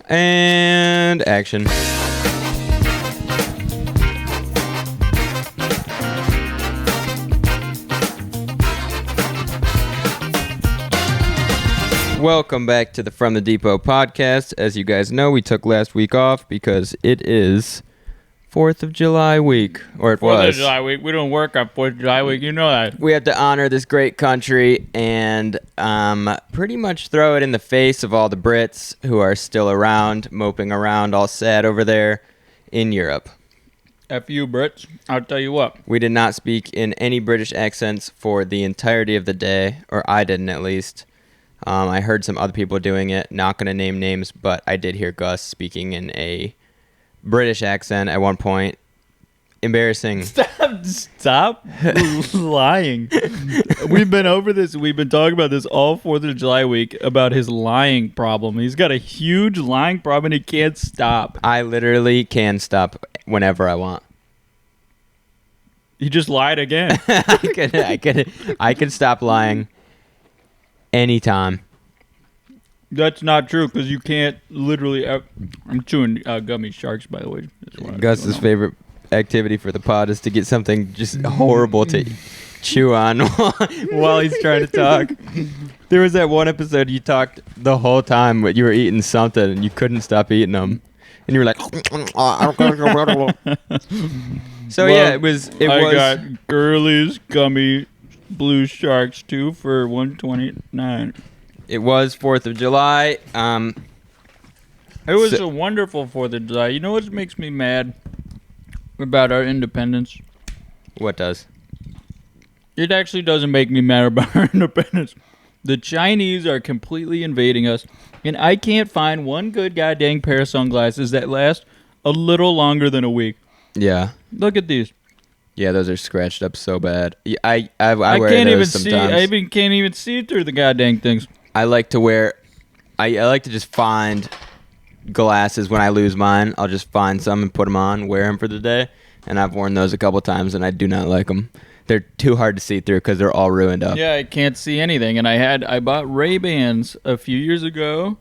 And action. Welcome back to the From the Depot podcast. As you guys know, we took last week off because it is 4th of July week, or it was. 4th of July week. We don't work on 4th of July week. You know that. We have to honor this great country and pretty much throw it in the face of all the Brits who are still around, moping around all sad over there in Europe. F you, Brits. I'll tell you what. We did not speak in any British accents for the entirety of the day, or I didn't at least. I heard some other people doing it, not going to name names, but I did hear Gus speaking in a British accent at one point. Embarrassing. Stop lying. We've been over this. We've been talking about this all 4th of July week about his lying problem. He's got a huge lying problem and he can't stop. I literally can stop whenever I want. He just lied again. I can stop lying anytime. That's not true because you can't literally. I'm chewing gummy sharks, by the way. Gus's favorite activity for the pod is to get something just horrible to chew on while he's trying to talk. There was that one episode you talked the whole time, but you were eating something and you couldn't stop eating them, and you were like. So yeah, it was. I got Girly's gummy blue sharks 2 for $129. It was 4th of July. It was a wonderful 4th of July. You know what makes me mad about our independence? What does? It actually doesn't make me mad about our independence. The Chinese are completely invading us, and I can't find one good goddamn pair of sunglasses that last a little longer than a week. Yeah. Look at these. Yeah, those are scratched up so bad. I wear can't those even sometimes. can't even see through the goddamn things. I like to wear. I like to just find glasses when I lose mine. I'll just find some and put them on, wear them for the day. And I've worn those a couple times, and I do not like them. They're too hard to see through because they're all ruined up. Yeah, I can't see anything. And I bought Ray-Bans a few years ago,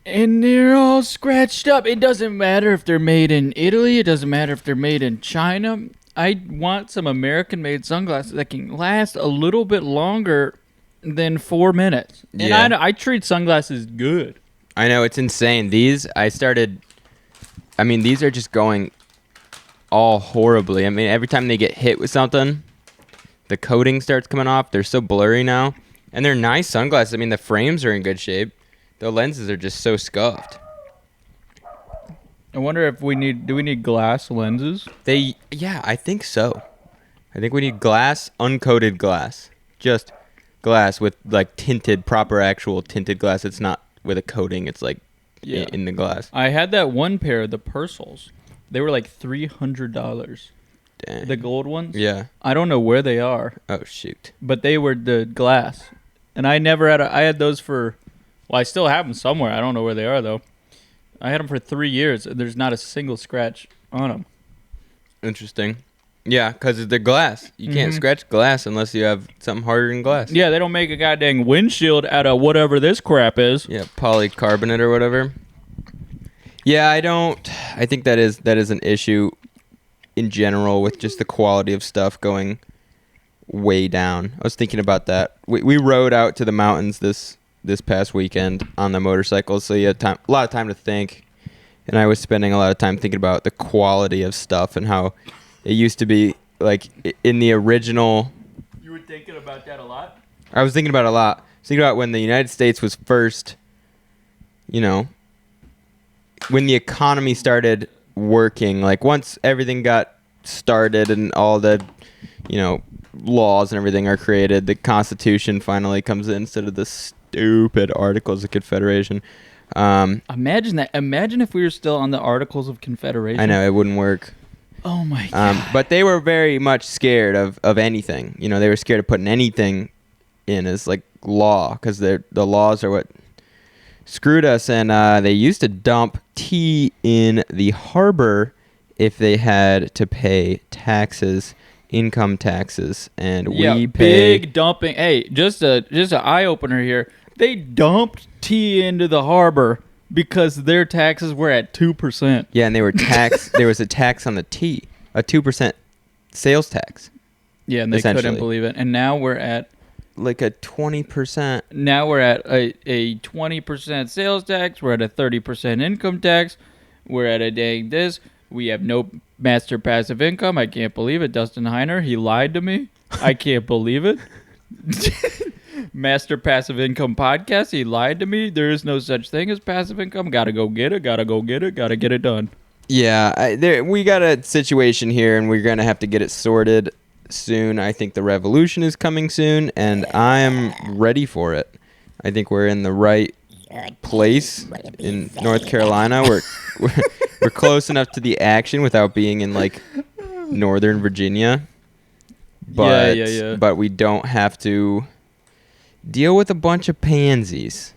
and they're all scratched up. It doesn't matter if they're made in Italy. It doesn't matter if they're made in China. I want some American-made sunglasses that can last a little bit longer than 4 minutes. And Yeah. I treat sunglasses good. I know, it's insane. These are just going all horribly. I mean, every time they get hit with something, the coating starts coming off. They're so blurry now. And they're nice sunglasses. I mean, the frames are in good shape. The lenses are just so scuffed. I wonder if do we need glass lenses? Yeah, I think so. I think we need glass, uncoated glass. Just glass with like proper actual tinted glass. It's not with a coating. It's like in the glass. I had that one pair, the Purcells. They were like $300. Dang. The gold ones? Yeah. I don't know where they are. Oh, shoot. But they were the glass. And I had those for, well, I still have them somewhere. I don't know where they are though. I had them for 3 years. And there's not a single scratch on them. Interesting. Yeah, because they're glass. You can't scratch glass unless you have something harder than glass. Yeah, they don't make a goddamn windshield out of whatever this crap is. Yeah, polycarbonate or whatever. Yeah, I think that is an issue in general with just the quality of stuff going way down. I was thinking about that. We rode out to the mountains this past weekend on the motorcycle, so you had a lot of time to think. And I was spending a lot of time thinking about the quality of stuff and how it used to be like in the original. You were thinking about that a lot? I was thinking about it a lot. I was thinking about when the United States was first, when the economy started working, like once everything got started and all the, laws and everything are created, the Constitution finally comes in instead of the stupid Articles of Confederation. Imagine that. Imagine if we were still on the Articles of Confederation. I know, it wouldn't work. Oh my God. But they were very much scared of anything. They were scared of putting anything in as like law because the laws are what screwed us. And they used to dump tea in the harbor if they had to pay taxes, income taxes, and we pay big dumping. Hey, just an eye opener here. They dumped tea into the harbor because their taxes were at 2%. Yeah, and they were taxed. There was a tax on the tea, a 2% sales tax. Yeah, and they couldn't believe it. And now we're at like a 20%. Now we're at a 20% sales tax. We're at a 30% income tax. We're at a dang this. We have no master passive income. I can't believe it. Dustin Heiner, he lied to me. I can't believe it. Master passive income podcast, he lied to me. There is no such thing as passive income. Gotta go get it. Gotta go get it. Gotta get it done. Yeah, we got a situation here, and we're going to have to get it sorted soon. I think the revolution is coming soon, and I am ready for it. I think we're in the right place in North Carolina. We're close enough to the action without being in like Northern Virginia. But yeah. But we don't have to deal with a bunch of pansies.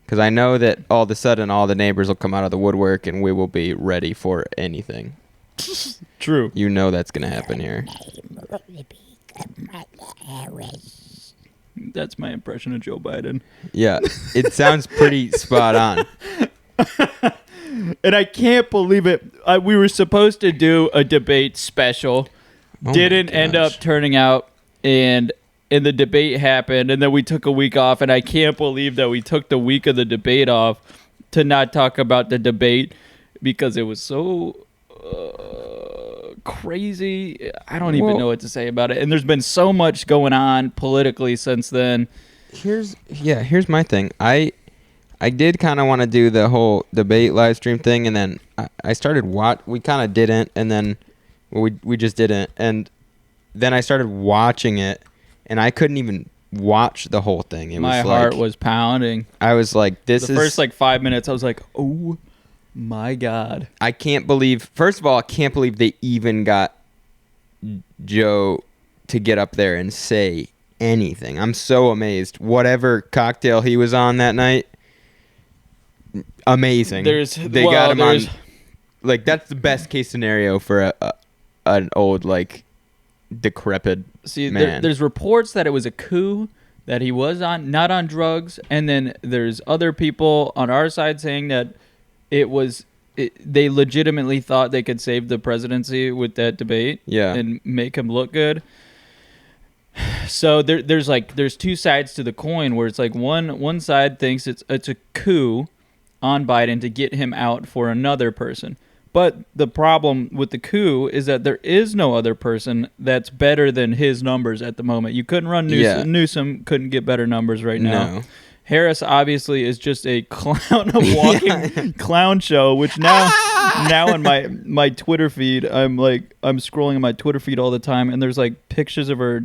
Because I know that all of a sudden all the neighbors will come out of the woodwork and we will be ready for anything. True. You know that's going to happen here. That's my impression of Joe Biden. Yeah, it sounds pretty spot on. And I can't believe it. We were supposed to do a debate special. Didn't end up turning out. And the debate happened. And then we took a week off. And I can't believe that we took the week of the debate off to not talk about the debate. Because it was so crazy. I don't even know what to say about it. And there's been so much going on politically since then. Here's my thing. I did kind of want to do the whole debate live stream thing, and then I started we kind of didn't, and then we just didn't, and then I started watching it, and I couldn't even watch the whole thing. My heart was pounding. I was like, the first 5 minutes, I was like, oh my God. I can't believe, first of all, I can't believe they even got Joe to get up there and say anything. I'm so amazed. Whatever cocktail he was on that night, amazing. They got him on. Like, that's the best case scenario for an old, like, decrepit man. There's reports that it was a coup, that he was not on drugs, and then there's other people on our side saying that they legitimately thought they could save the presidency with that debate, and make him look good. So there's two sides to the coin, where it's like one side thinks it's a coup on Biden to get him out for another person. But the problem with the coup is that there is no other person that's better than his numbers at the moment. You couldn't run Newsom. Yeah. Newsom couldn't get better numbers right now. No. Harris obviously is just a clown, a walking clown show, which now in my Twitter feed, I'm scrolling in my Twitter feed all the time, and there's like pictures of her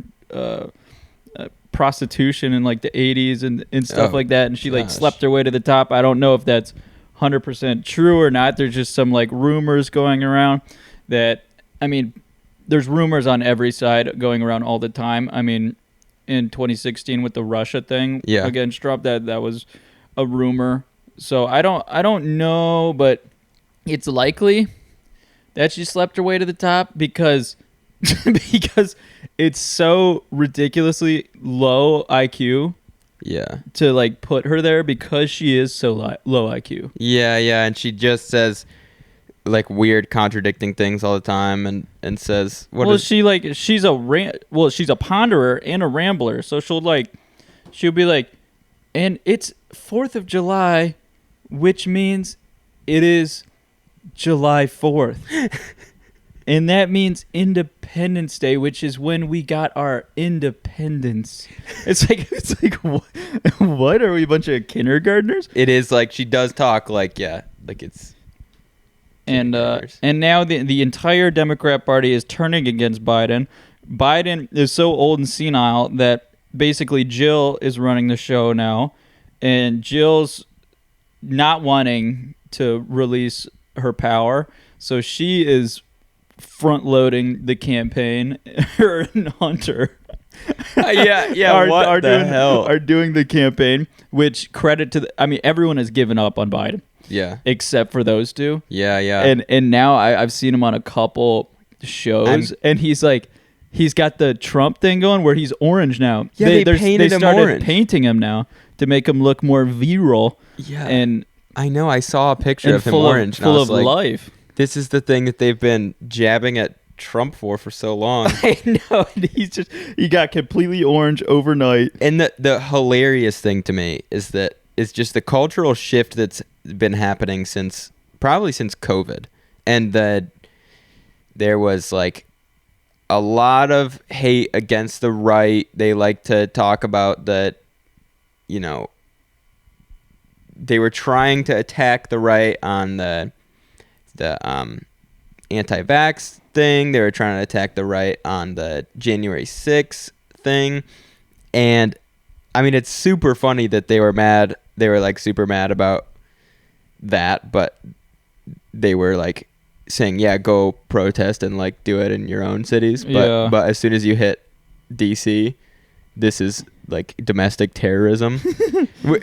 prostitution in like the 80s and stuff like that, and she like slept her way to the top. I don't know if that's 100% true or not. There's just some like rumors going around that, I mean, there's rumors on every side going around all the time. I mean, in 2016 with the Russia thing against Trump, that was a rumor. So I don't know, but it's likely that she slept her way to the top because it's so ridiculously low IQ. Yeah. To like put her there because she is so low IQ. Yeah, and she just says like weird contradicting things all the time and says she's a ponderer and a rambler, so she'll be like, and it's 4th of July, which means it is July 4th. And that means Independence Day, which is when we got our independence. It's like what? Are we a bunch of kindergartners? It is like she does talk like it's. And now the entire Democrat Party is turning against Biden. Biden is so old and senile that basically Jill is running the show now, and Jill's not wanting to release her power, so she is front-loading the campaign. Her and Hunter are doing the campaign, which credit to everyone has given up on Biden. Yeah. Except for those two. Yeah. And now I've seen him on a couple shows, and he's got the Trump thing going where he's orange now. Yeah, they painted him started orange. Painting him now to make him look more virile. Yeah. And I know. I saw a picture and of him full orange, of and I full was of like, life. "This is the thing that they've been jabbing at Trump for so long." I know. And he got completely orange overnight. And the hilarious thing to me is that it's just the cultural shift that's been happening probably since COVID, and that there was like a lot of hate against the right. They like to talk about that, you know, they were trying to attack the right on the anti-vax thing. They were trying to attack the right on the January 6th thing. And I mean, it's super funny that they were mad. They were like super mad about that, but they were like saying, yeah, go protest and like do it in your own cities. But as soon as you hit DC, this is like domestic terrorism.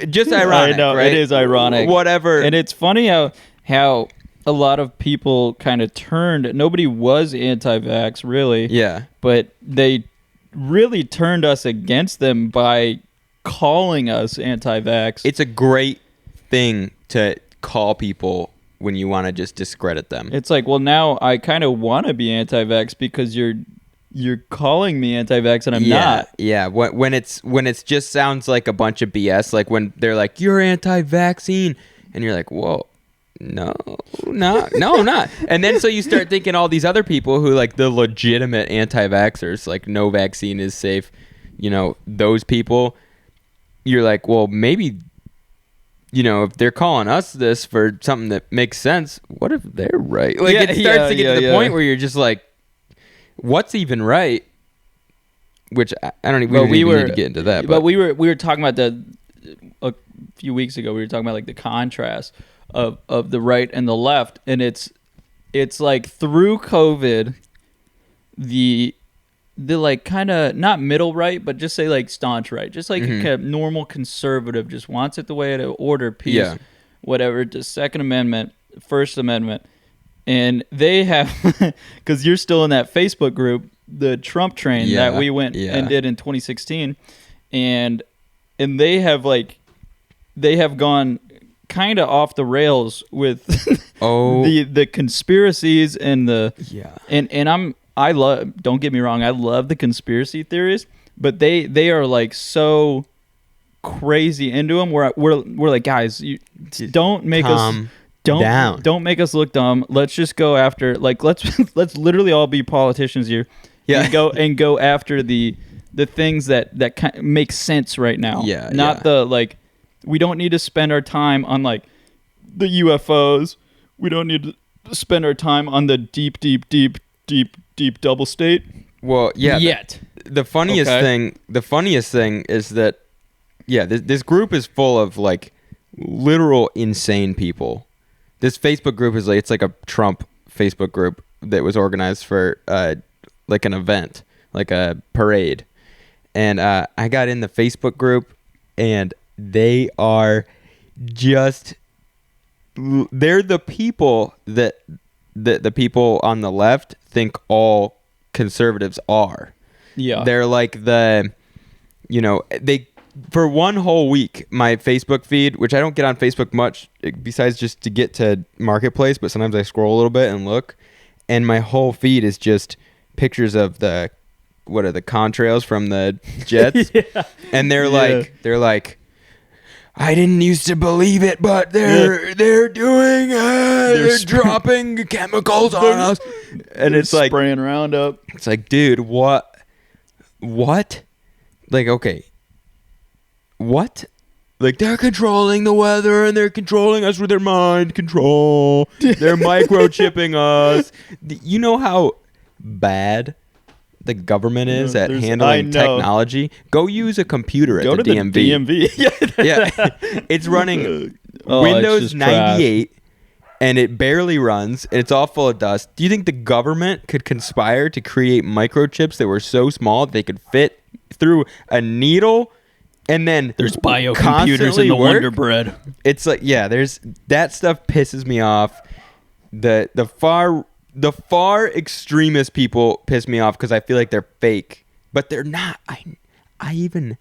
Just ironic. I know, right? it is ironic. Whatever. And it's funny how a lot of people kind of turned. Nobody was anti-vax, really. Yeah. But they really turned us against them by calling us anti-vax. It's a great thing to call people when you want to just discredit them. It's like, well, now I kind of want to be anti-vax because you're calling me anti-vax and I'm not. Yeah, when it's just sounds like a bunch of BS. Like when they're like, you're anti-vaccine, and you're like, whoa, no, I'm not. And then so you start thinking all these other people who like the legitimate anti-vaxxers, like no vaccine is safe. You know, those people, you're like, well, maybe, you know, if they're calling us this for something that makes sense, what if they're right? Like it starts to get to the point where you're just like, what's even right? Which I don't even need to get into that. But we were talking about a few weeks ago. We were talking about like the contrast of the right and the left, and it's like through COVID, the like kind of not middle right, but just say like staunch right, just like a normal conservative, just wants it the way it order, peace, whatever. Just Second Amendment, First Amendment. And they have, because you're still in that Facebook group, the Trump train that we went and did in 2016, and they have gone kind of off the rails with the conspiracies and I love, don't get me wrong, I love the conspiracy theories, but they are like so crazy into them. We're like, guys, you don't make us. Don't make us look dumb. Let's just go after, like, let's literally all be politicians here. Yeah. And go after the things that kind of make sense right now. Yeah. Not the like, we don't need to spend our time on like the UFOs. We don't need to spend our time on the deep double state. Well, yeah. Yet. The funniest thing is that this group is full of like literal insane people. This Facebook group is like, it's like a Trump Facebook group that was organized for like an event, like a parade. And I got in the Facebook group, and they are just, they're the people that the people on the left think all conservatives are. Yeah. They're like for one whole week, my Facebook feed, which I don't get on Facebook much besides just to get to Marketplace, but sometimes I scroll a little bit and look, and my whole feed is just pictures of the contrails from the jets. And they're like, I didn't used to believe it, but they're doing it. They're dropping chemicals on us. And it's like spraying Roundup. It's like, dude, what? Like, okay. What? Like, they're controlling the weather and they're controlling us with their mind control. They're microchipping us. You know how bad the government is at handling technology? Go use a computer at the DMV. Yeah. It's running Windows 98 and it barely runs. And it's all full of dust. Do you think the government could conspire to create microchips that were so small that they could fit through a needle? And then there's biocomputers in the Wonder Bread. It's like, there's that stuff pisses me off. The far extremist people piss me off because I feel like they're fake, but they're not. I even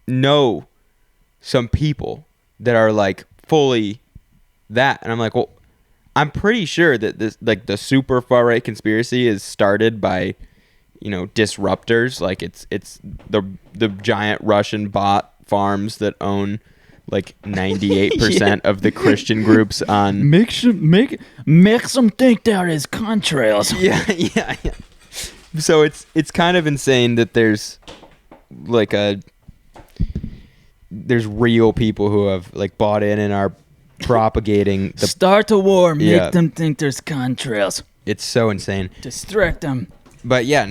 know some people that are like fully that, and I'm like, well, I'm pretty sure that this, like, the super far right conspiracy is started by, disruptors. Like it's the giant Russian bot farms that own like 98% of the Christian groups on. Makes them think there is contrails. Yeah. So it's kind of insane that there's like there's real people who have like bought in and are propagating the. Start a war, make Yeah. them think there's contrails. It's so insane. Distract them. But yeah,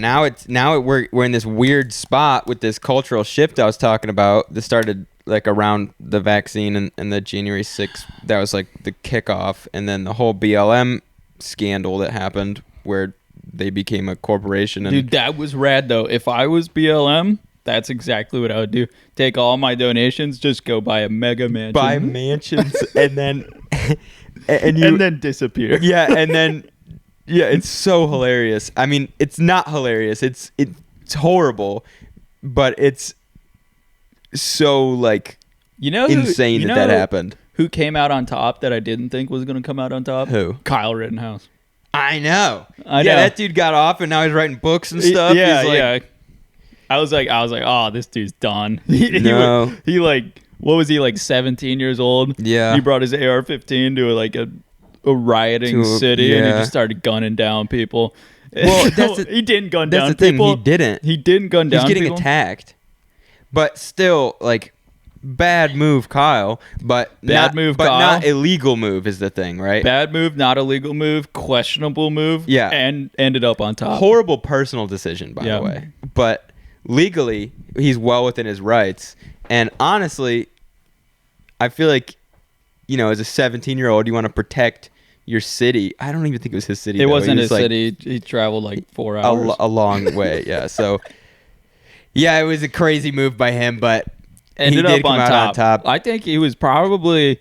we're in this weird spot with this cultural shift I was talking about that started like around the vaccine and the January 6th. That was like the kickoff, and then the whole BLM scandal that happened where they became a corporation. And Dude, that was rad though. If I was BLM, that's exactly what I would do. Take all my donations, just go buy a mega mansion. buy mansions and then and then disappear. yeah, and then it's so hilarious. I mean, it's not hilarious. It's horrible, but it's so like insane that happened. Who came out on top that I didn't think was going to come out on top? Who? Kyle Rittenhouse. I know. I know. Yeah, that dude got off and now he's writing books and stuff. Yeah, He's like, yeah. I was like, oh, this dude's done. No. He like, what was he, like 17 years old? Yeah. He brought his AR-15 to like a rioting city, and he just started gunning down people. Well, he didn't gun That's down the thing. people. He didn't. He didn't gun He's down getting people. attacked, but still, like, bad move, Kyle. But Bad move, but Kyle. not illegal move is the thing, right? Bad move, not illegal move, questionable move. Yeah. And ended up on top. Horrible personal decision, by Yeah. the way. But legally, he's well within his rights. And honestly, I feel like, as a 17-year-old, you want to protect your city. I don't even think it was his city. It though. wasn't He his was, like, city. He traveled like 4 hours. a long way. Yeah. So, yeah, it was a crazy move by him, but Ended he did up come out on top. I think he was probably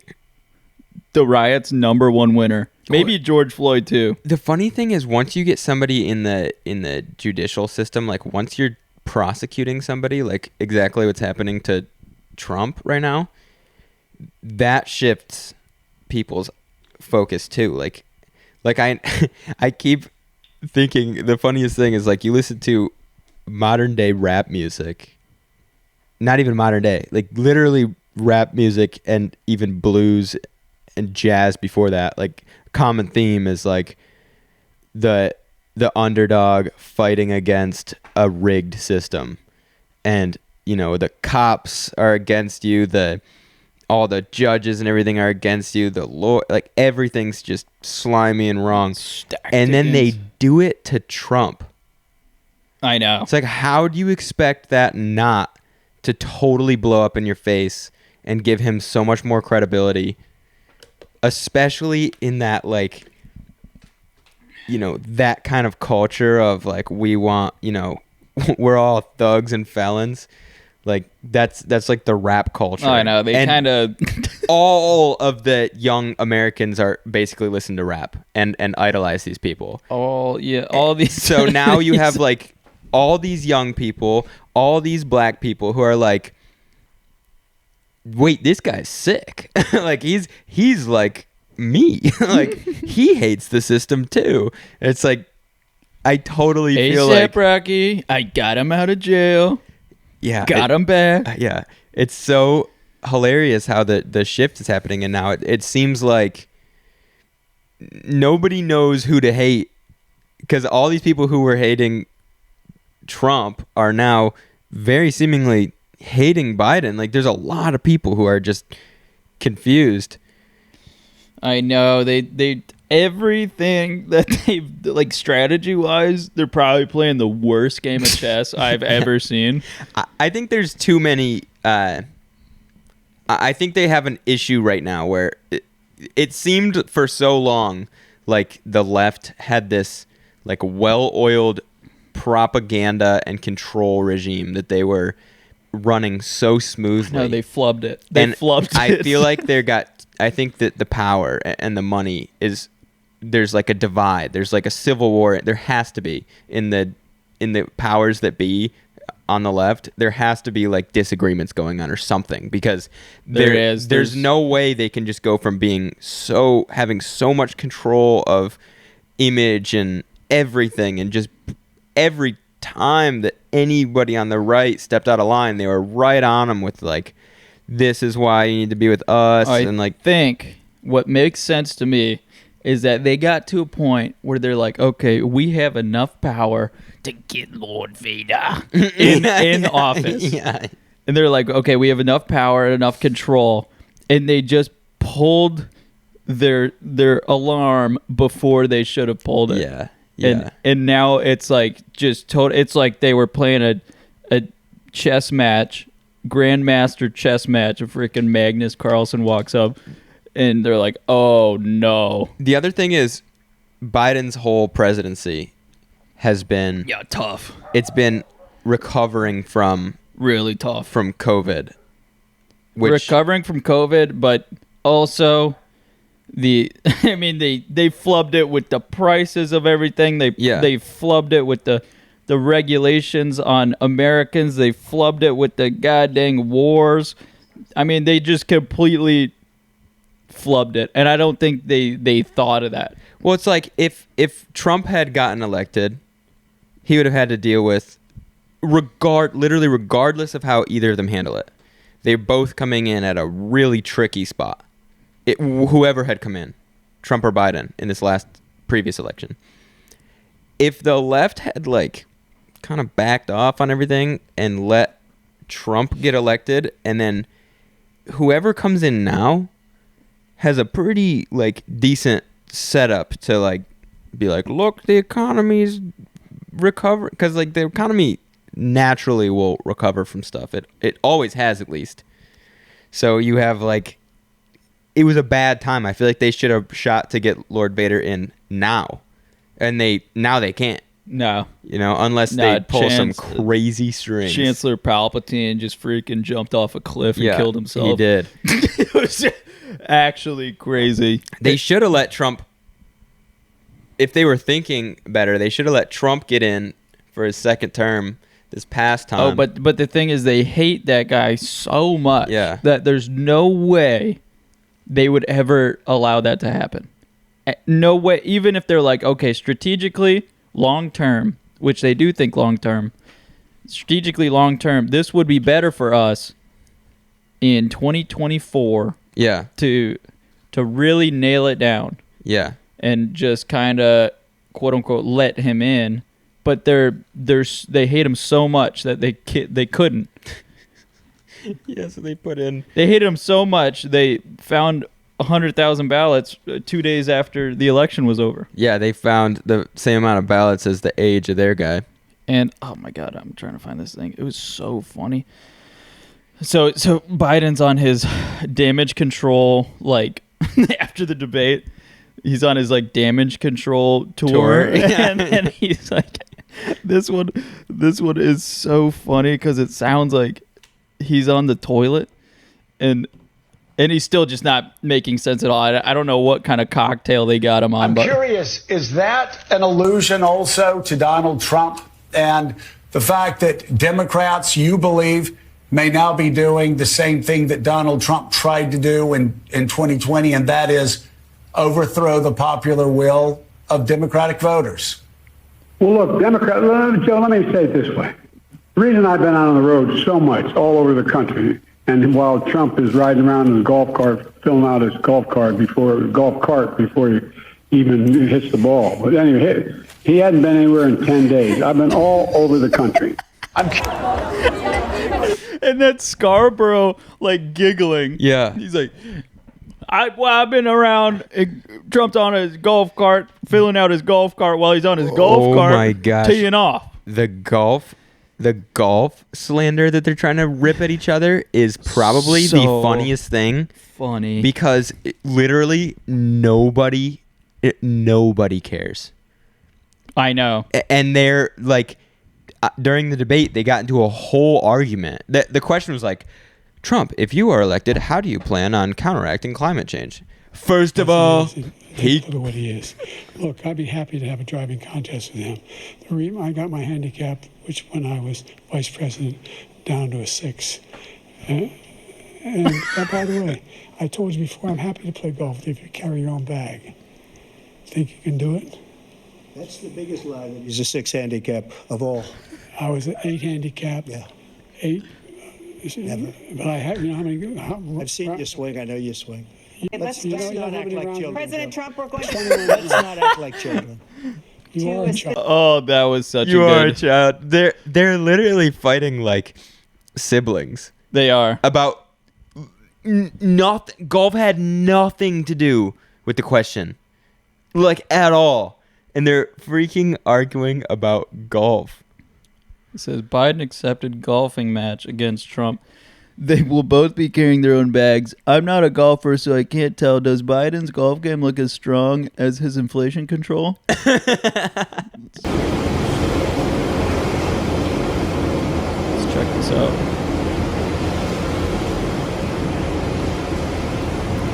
the riot's #1 winner. Maybe George Floyd too. The funny thing is, once you get somebody in the judicial system, like once you're prosecuting somebody, like exactly what's happening to Trump right now, that shifts people's focus too. Like I keep thinking the funniest thing is, like, you listen to modern day rap music, not even modern day, like literally rap music and even blues and jazz before that. Like, common theme is like the underdog fighting against a rigged system, and the cops are against you, all the judges and everything are against you, the law, like everything's just slimy and wrong. And then they do it to Trump. I know. It's like, how do you expect that not to totally blow up in your face and give him so much more credibility, especially in that, like, that kind of culture of like, we want, we're all thugs and felons. Like, that's like the rap culture. Oh, I know. They kind of all of the young Americans are basically listen to rap and idolize these people. all these. So now you have like all these young people, all these black people who are like, wait, this guy's sick. Like, he's like me. Like, he hates the system too. It's like, I totally feel like, Rocky, I got him out of jail. yeah, Got him back. yeah, it's so hilarious how the shift is happening, and now it seems like nobody knows who to hate, because all these people who were hating Trump are now very seemingly hating Biden. Like, there's a lot of people who are just confused. I know. They everything that they've, like, strategy wise, they're probably playing the worst game of chess I've ever seen. I think there's too many. I think they have an issue right now where it seemed for so long like the left had this like well-oiled propaganda and control regime that they were running so smoothly. No, they flubbed it. They flubbed I it. feel like I think that the power and the money is, there's like a divide. There's like a civil war. There has to be in the powers that be on the left, there has to be like disagreements going on or something, because there's no way they can just go from being having so much control of image and everything, and just every time that anybody on the right stepped out of line, they were right on them with like, this is why you need to be with us. And like, I think what makes sense to me is that they got to a point where they're like, okay, we have enough power to get Lord Vader in office. Yeah. And they're like, okay, we have enough power, enough control. And they just pulled their alarm before they should have pulled it. Yeah. Yeah. And now it's like just total. It's like they were playing a chess match, grandmaster chess match. A freaking Magnus Carlsen walks up, and they're like, "Oh no!" The other thing is, Biden's whole presidency has been tough. It's been recovering from Really tough from COVID. Recovering from COVID, but also I mean they flubbed it with the prices of everything. They flubbed it with the regulations on Americans. They flubbed it with the goddamn wars. I mean, they just completely flubbed it, and I don't think they thought of that. Well, it's like if Trump had gotten elected, he would have had to deal with literally regardless of how either of them handle it. They're both coming in at a really tricky spot. Whoever had come in, Trump or Biden, in this previous election. If the left had like kind of backed off on everything and let Trump get elected, and then whoever comes in now has a pretty like decent setup to like be like, look, the economy's recovering, because like the economy naturally will recover from stuff. It always has, at least. So you have like, it was a bad time. I feel like they should have shot to get Lord Vader in now, and they can't. No, unless they pull some crazy strings. Chancellor Palpatine just freaking jumped off a cliff and killed himself. He did. It was actually crazy. They should have let Trump. If they were thinking better, they should have let Trump get in for his second term this past time. Oh, but the thing is, they hate that guy so much that there's no way they would ever allow that to happen. No way. Even if they're like, okay, strategically, long term, which they do think long term, strategically long term, this would be better for us in 2024. Yeah. To really nail it down. Yeah. And just kind of quote unquote let him in, but they hate him so much that they couldn't. Yeah, so they hated him so much they found 100,000 ballots 2 days after the election was over. Yeah, they found the same amount of ballots as the age of their guy. And oh my god, I'm trying to find this thing. It was so funny. So Biden's on his damage control, like after the debate, he's on his like damage control tour. And he's like, this one is so funny because it sounds like he's on the toilet, and he's still just not making sense at all. I don't know what kind of cocktail they got him on. I'm curious, is that an allusion also to Donald Trump and the fact that Democrats, you believe, may now be doing the same thing that Donald Trump tried to do in 2020, and that is overthrow the popular will of Democratic voters? Well, look, Joe, let me say it this way. The reason I've been out on the road so much all over the country, and while Trump is riding around in his golf cart, filling out his golf cart before he even hits the ball. But anyway, he hadn't been anywhere in 10 days. I've been all over the country. And that Scarborough, like, giggling. Yeah. He's like, I've been around. Trump's on his golf cart, filling out his golf cart while he's on his golf cart. Oh, my gosh. Teeing off. The golf slander that they're trying to rip at each other is probably the funniest thing. Funny. Because literally nobody cares. I know. And they're like, during the debate, they got into a whole argument. The question was like, Trump, if you are elected, how do you plan on counteracting climate change? First of all, Look at what he is. Look, I'd be happy to have a driving contest with him. The reason I got my handicap, which when I was vice president, down to a 6. And by the way, I told you before, I'm happy to play golf if you carry your own bag. Think you can do it? That's the biggest lie that he's a 6 handicap of all. I was an 8 handicap. Yeah. 8. Never. But I have, you know how many? I've seen you swing. I know you swing. Let's Let's not act like children. President Trump, we're going Let's not act like children. You are a child. Oh, that was such you a are a good. child. They're literally fighting like siblings They are. about nothing. Golf had nothing to do with the question, like at all, and they're freaking arguing about golf. It says Biden accepted golfing match against Trump. They will both be carrying their own bags. I'm not a golfer, so I can't tell. Does Biden's golf game look as strong as his inflation control? Let's check this out.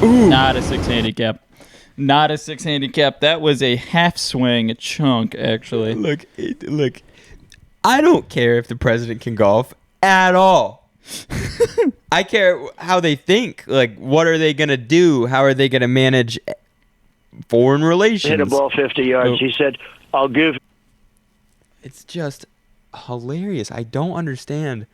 Ooh. Not a 6 handicap. Not a 6 handicap. That was a half swing chunk, actually. Look. I don't care if the president can golf at all. I care how they think. Like, what are they going to do? How are they going to manage foreign relations? Hit a ball 50 yards. He said, I'll give. It's just hilarious. I don't understand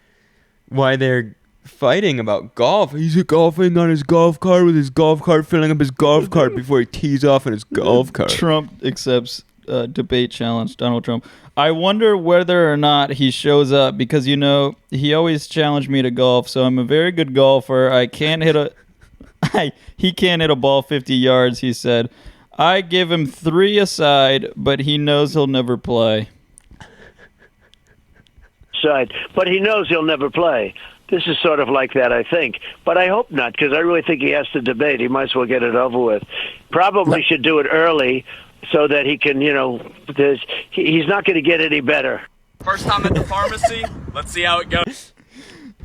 why they're fighting about golf. He's golfing on his golf cart with his golf cart, filling up his golf cart before he tees off in his golf cart. Trump accepts debate challenge, Donald Trump. I wonder whether or not he shows up because, you know, he always challenged me to golf, so I'm a very good golfer. I can't hit he can't hit a ball 50 yards, he said. I give him 3 aside, but he knows he'll never play. Side, but he knows he'll never play. This is sort of like that, I think. But I hope not, because I really think he has to debate. He might as well get it over with. Probably should do it early so that he can, you know, he's not going to get any better. First time at the pharmacy. Let's see how it goes.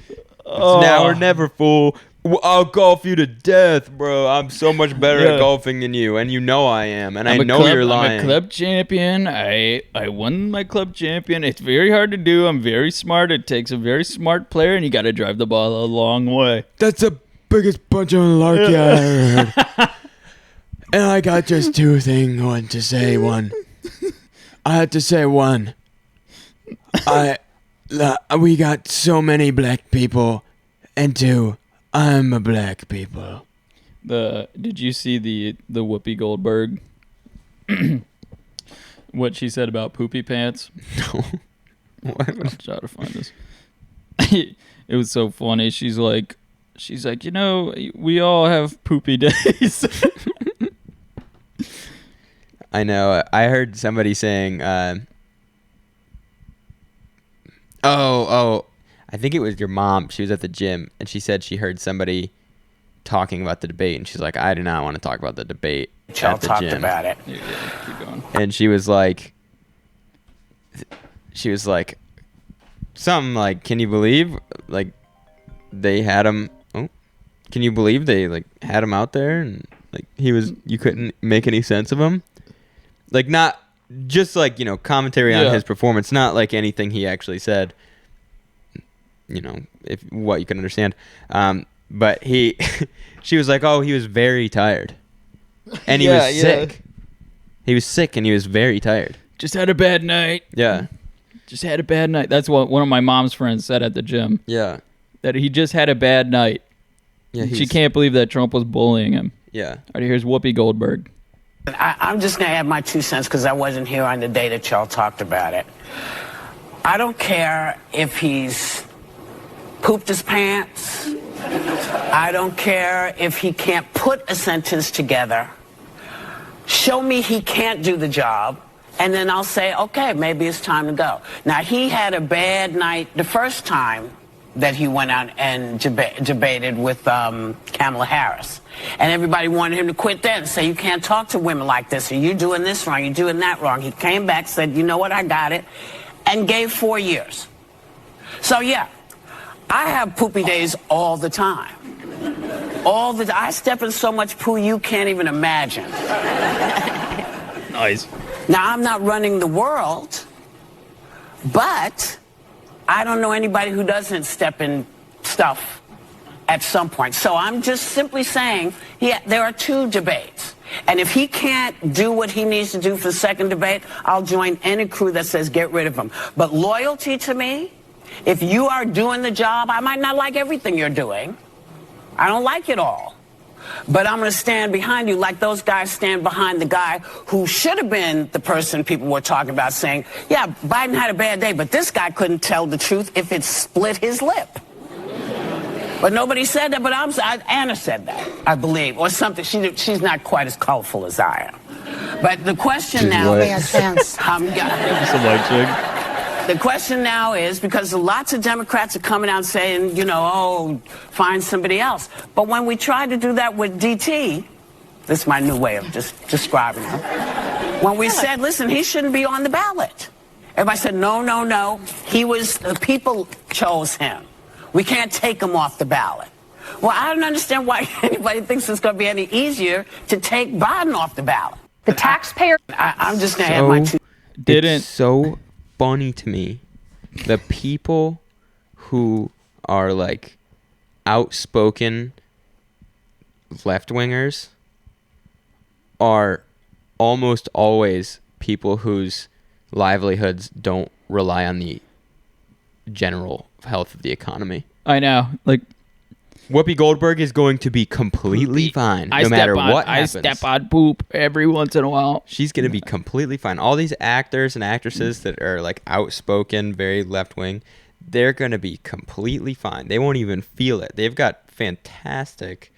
It's now or never, fool. I'll golf you to death, bro. I'm so much better at golfing than you, and you know I am, and I know you're lying. I'm a club champion. I won my club champion. It's very hard to do. I'm very smart. It takes a very smart player, and you got to drive the ball a long way. That's the biggest bunch of malarkey I ever heard. And I got just 2 things to say. One, I had to say one. We got so many black people, and 2, I'm a black people. Did you see the Whoopi Goldberg? What she said about poopy pants? No. What? I'll try to find this. It was so funny. She's like, you know, we all have poopy days. I know. I heard somebody saying, I think it was your mom. She was at the gym, and she said she heard somebody talking about the debate, and she's like, I do not want to talk about the debate at the gym. about it. Yeah, keep going. And she was like, something like, can you believe, like, they had him, can you believe they, like, had him out there, and, like, you couldn't make any sense of him? Like, not, just, like, you know, commentary on his performance, not, like, anything he actually said, you know, if what you can understand. But she was like, he was very tired. And he was sick. He was sick, and he was very tired. Just had a bad night. Yeah. Just had a bad night. That's what one of my mom's friends said at the gym. Yeah. That he just had a bad night. Yeah. She can't believe that Trump was bullying him. Yeah. All right, here's Whoopi Goldberg. I'm just going to add my 2 cents because I wasn't here on the day that y'all talked about it. I don't care if he's pooped his pants. I don't care if he can't put a sentence together. Show me he can't do the job, and then I'll say, okay, maybe it's time to go. Now, he had a bad night the first time that he went out and debated with Kamala Harris. And everybody wanted him to quit then and say, you can't talk to women like this, or you're doing this wrong, you're doing that wrong. He came back, said, you know what, I got it, and gave 4 years. So, yeah, I have poopy days all the time. I step in so much poo you can't even imagine. Nice. Now, I'm not running the world, but I don't know anybody who doesn't step in stuff at some point. So I'm just simply saying, yeah, there are 2 debates. And if he can't do what he needs to do for the second debate, I'll join any crew that says get rid of him. But loyalty to me, if you are doing the job, I might not like everything you're doing. I don't like it all. But I'm going to stand behind you like those guys stand behind the guy who should have been the person people were talking about saying, yeah, Biden had a bad day, but this guy couldn't tell the truth if it split his lip. But nobody said that, but Anna said that, I believe, or something. She's not quite as colorful as I am. But the question now is, the question now is, because lots of Democrats are coming out saying, find somebody else. But when we tried to do that with DT, this is my new way of just describing him. When we said, listen, he shouldn't be on the ballot. Everybody said, no. The people chose him. We can't take him off the ballot. Well, I don't understand why anybody thinks it's going to be any easier to take Biden off the ballot. The taxpayer. I'm just going to have my two. It's so funny to me. The people who are like outspoken left-wingers are almost always people whose livelihoods don't rely on the general health of the economy. I know. Like, Whoopi Goldberg is going to be completely fine no matter what happens. I step on poop every once in a while. She's going to be completely fine. All these actors and actresses that are like outspoken, very left-wing, they're going to be completely fine. They won't even feel it. They've got fantastic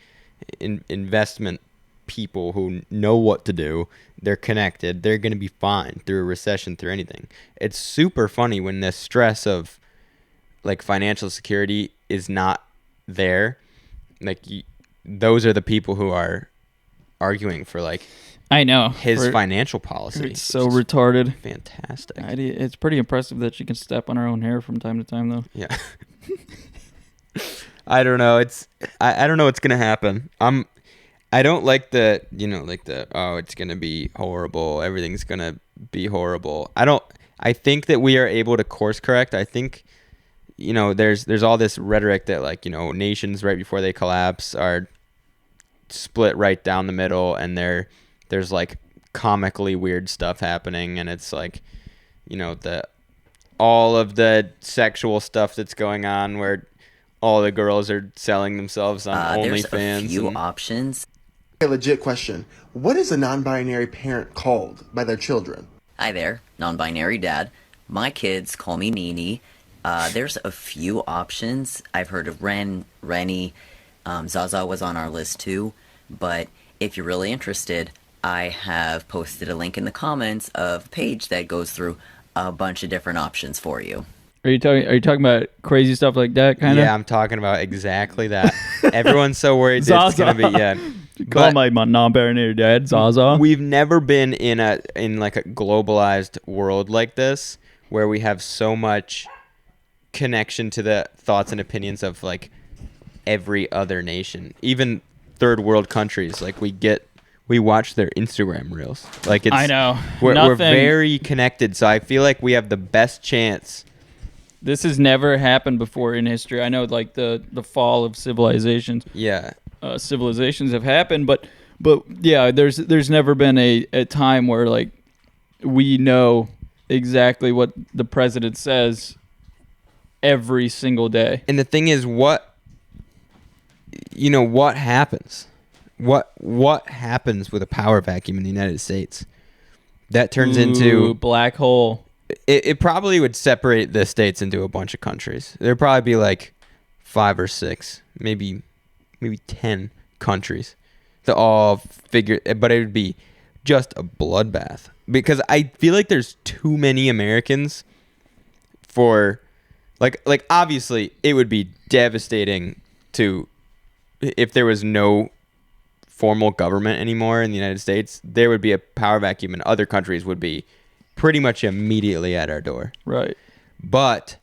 investment people who know what to do. They're connected. They're going to be fine through a recession, through anything. It's super funny when the stress of like financial security is not there. Like those are the people who are arguing for like I know his financial policy. It's so retarded. Fantastic. It's pretty impressive that she can step on her own hair from time to time, though. Yeah. I don't know. I don't know what's gonna happen. I don't like the it's gonna be horrible. Everything's gonna be horrible. I think that we are able to course correct. I think there's all this rhetoric that like nations right before they collapse are split right down the middle, and there's like comically weird stuff happening, and it's like all of the sexual stuff that's going on where all the girls are selling themselves on OnlyFans. There's a few options. A legit question. What is a non-binary parent called by their children? Hi there, non-binary dad. My kids call me Nini. There's a few options. I've heard of Ren, Rennie. Zaza was on our list too. But if you're really interested, I have posted a link in the comments of a page that goes through a bunch of different options for you. Are you talking about crazy stuff like that kind of? Yeah, I'm talking about exactly that. Everyone's so worried that it's gonna be Call my non-binary dad Zaza. We've never been in like a globalized world like this where we have so much connection to the thoughts and opinions of like every other nation, even third world countries. Like we watch their Instagram reels. Like it's I know we're very connected. So I feel like we have the best chance. This has never happened before in history. I know, like the fall of civilizations. Yeah, civilizations have happened, but yeah, there's never been a time where like we know exactly what the president says every single day. And the thing is, what happens? What happens with a power vacuum in the United States? That turns into black hole. It probably would separate the states into a bunch of countries. There'd probably be like 5 or 6, maybe 10 countries to all figure, but it would be just a bloodbath because I feel like there's too many Americans for like obviously it would be devastating if there was no formal government anymore in the United States. There would be a power vacuum, and other countries would be pretty much immediately at our door. Right. But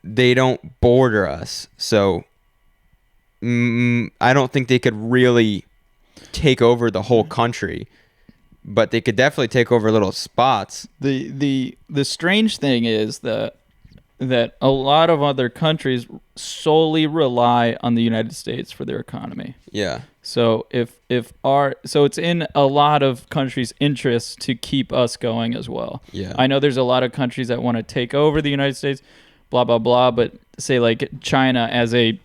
they don't border us, so I don't think they could really take over the whole country, but they could definitely take over little spots. The strange thing is that a lot of other countries solely rely on the United States for their economy. Yeah. So so it's in a lot of countries' interests to keep us going as well. Yeah. I know there's a lot of countries that want to take over the United States, blah blah blah, but say like China as a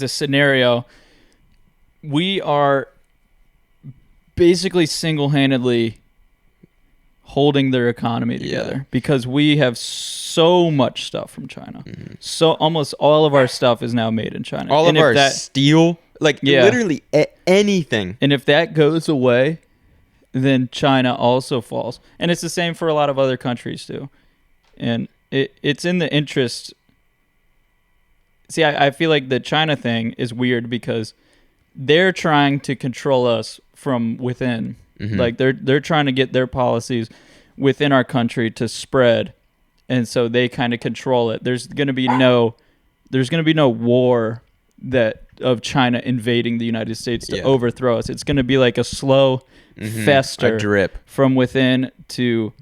scenario, we are basically single-handedly holding their economy together because we have so much stuff from China. So almost all of our stuff is now made in China. All of our steel, literally anything. And if that goes away, then China also falls. And it's the same for a lot of other countries too. And it's in the interest. See, I feel like the China thing is weird because they're trying to control us from within. Like they're trying to get their policies within our country to spread, and so they kind of control it. There's going to be no war of China invading the United States to overthrow us. It's going to be like a slow fester, a drip from within to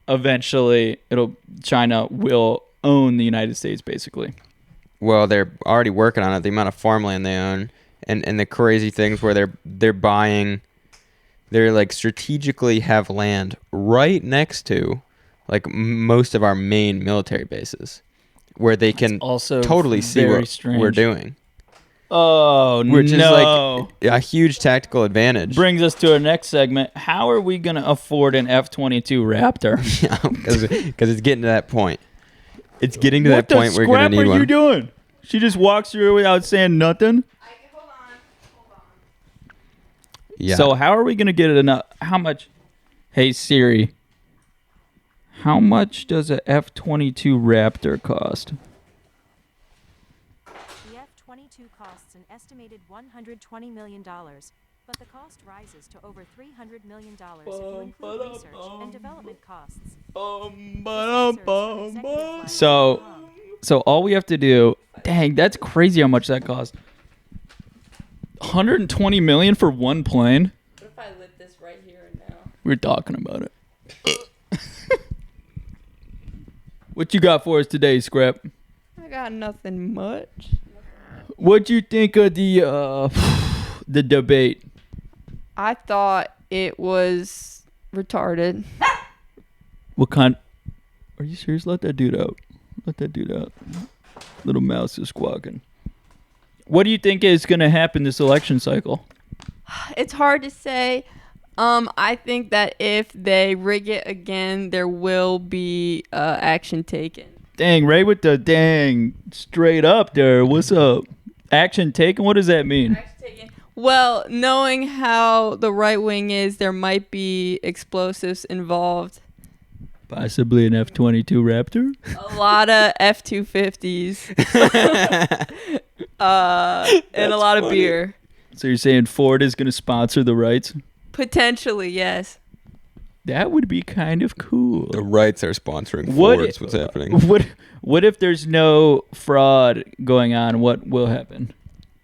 eventually China will own the United States basically. Well, they're already working on it. The amount of farmland they own, and the crazy things where they're buying. They're like strategically have land right next to like most of our main military bases where they can also totally see what we're doing. Oh, which no. is like a huge tactical advantage. Brings us to our next segment. How are we going to afford an F-22 Raptor? Because it's getting to that point. It's getting to that point where you're going to need one. What are you doing? She just walks through without saying nothing? Yeah. So how are we going to get it enough? How much? Hey, Siri. How much does a F-22 Raptor cost? The F-22 costs an estimated $120 million, but the cost rises to over $300 million if you include research and development costs. So all we have to do... Dang, that's crazy how much that costs. $120 million for one plane? What if I lit this right here and now? We're talking about it. What you got for us today, Scrap? I got nothing much. What'd you think of the debate? I thought it was retarded. What kind? Are you serious? Let that dude out. Let that dude out. Little mouse is squawking. What do you think is going to happen this election cycle? It's hard to say. I think that if they rig it again, there will be action taken. Dang, Ray with the dang straight up there. What's up? Action taken? What does that mean? Action taken. Well, knowing how the right wing is, there might be explosives involved. Possibly an F-22 Raptor? A lot of F-250s. And a lot of beer. So you're saying Ford is going to sponsor the rights? Potentially, yes. That would be kind of cool. The rights are sponsoring Ford's. What's happening? What if there's no fraud going on? What will happen?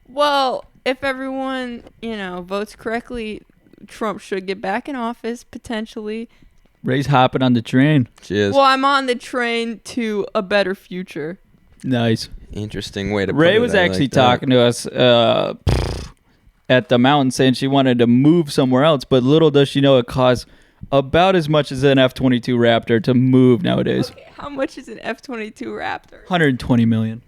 Well, if everyone, votes correctly, Trump should get back in office, potentially. Ray's hopping on the train. Cheers. Well, I'm on the train to a better future. Nice. Interesting way to put it. Ray was actually talking to us at the mountain saying she wanted to move somewhere else, but little does she know it costs about as much as an F-22 Raptor to move nowadays. Okay, how much is an F-22 Raptor? $120 million.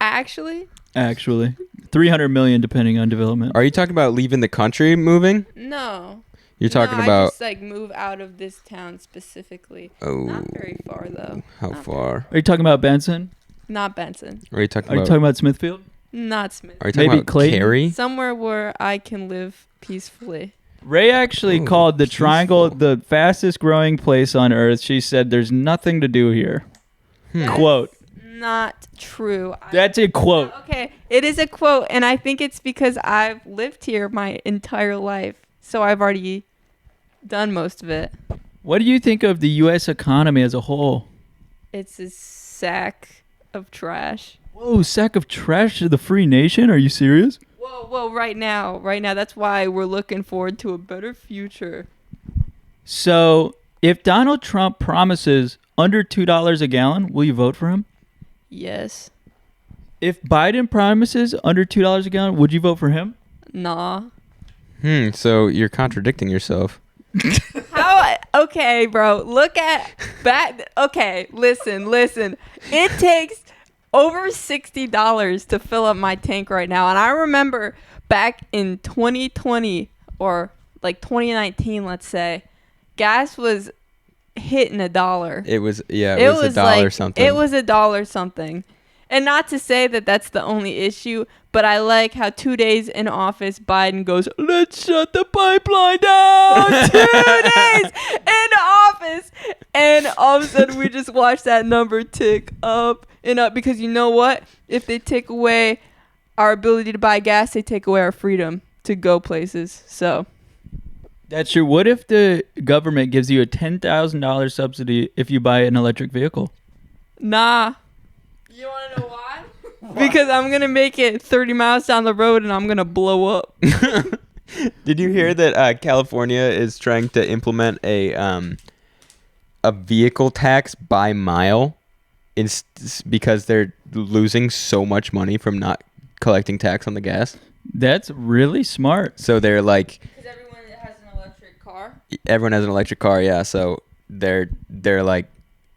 Actually? 300 million depending on development. Are you talking about leaving the country, moving? No. You're talking I about just move out of this town specifically. Oh. Not very far though. How far? Are you talking about Benson? Not Benson. Are you talking about Smithfield? Not Smithfield. Are you talking about Clayton? Cary? Somewhere where I can live peacefully. Ray actually called the Triangle the fastest growing place on Earth. She said there's nothing to do here. Quote. Not true. That's a quote. Okay, it is a quote, and I think it's because I've lived here my entire life, so I've already done most of it. What do you think of the U.S. economy as a whole? It's a sack of trash. Whoa, sack of trash to the free nation? Are you serious? Whoa, right now. That's why we're looking forward to a better future. So, if Donald Trump promises under $2 a gallon, will you vote for him? Yes. If Biden promises under $2 a gallon, would you vote for him? Nah. So you're contradicting yourself. Okay, bro. Look at back. Okay, listen. It takes over $60 to fill up my tank right now. And I remember back in 2020 or like 2019, let's say, gas was hitting $1. It was $1 something. It was $1 something. And not to say that that's the only issue, but I like how 2 days in office, Biden goes, let's shut the pipeline down. 2 days in office. And all of a sudden, we just watch that number tick up and up. Because you know what? If they take away our ability to buy gas, they take away our freedom to go places. So that's true. What if the government gives you a $10,000 subsidy if you buy an electric vehicle? Nah. You want to know why? Because I'm going to make it 30 miles down the road and I'm going to blow up. Did you hear that California is trying to implement a vehicle tax by mile because they're losing so much money from not collecting tax on the gas? That's really smart. So they're like... Because everyone has an electric car? Everyone has an electric car, yeah. So they're like,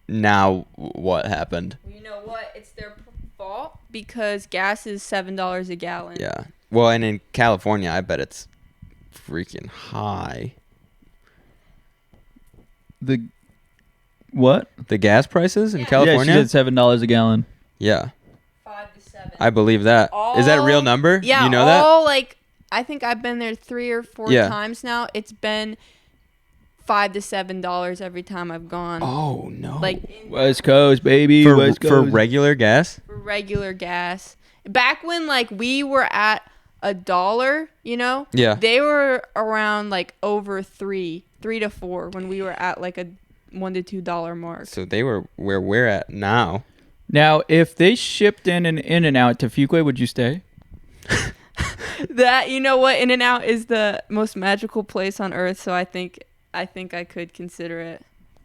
now what happened? Well, you know what? It's their fault because gas is $7 a gallon. Yeah. Well, and in California, I bet it's freaking high. The what? The gas prices in California? Yeah, she said $7 a gallon. Yeah. 5 to 7. I believe that. Is that a real number? Yeah. You know that? Like, I think I've been there 3 or 4 times now. It's been $5 to $7 every time I've gone. Oh no! Like West Coast, baby. West Coast. For regular gas. For regular gas. Back when like we were at $1, you know. Yeah. They were around like over 3 to 4 when we were at like a $1 to $2 mark. So they were where we're at now. Now, if they shipped in an In-N-Out to Fuquay, would you stay? That, you know what, In-N-Out is the most magical place on earth, so I think I could consider it.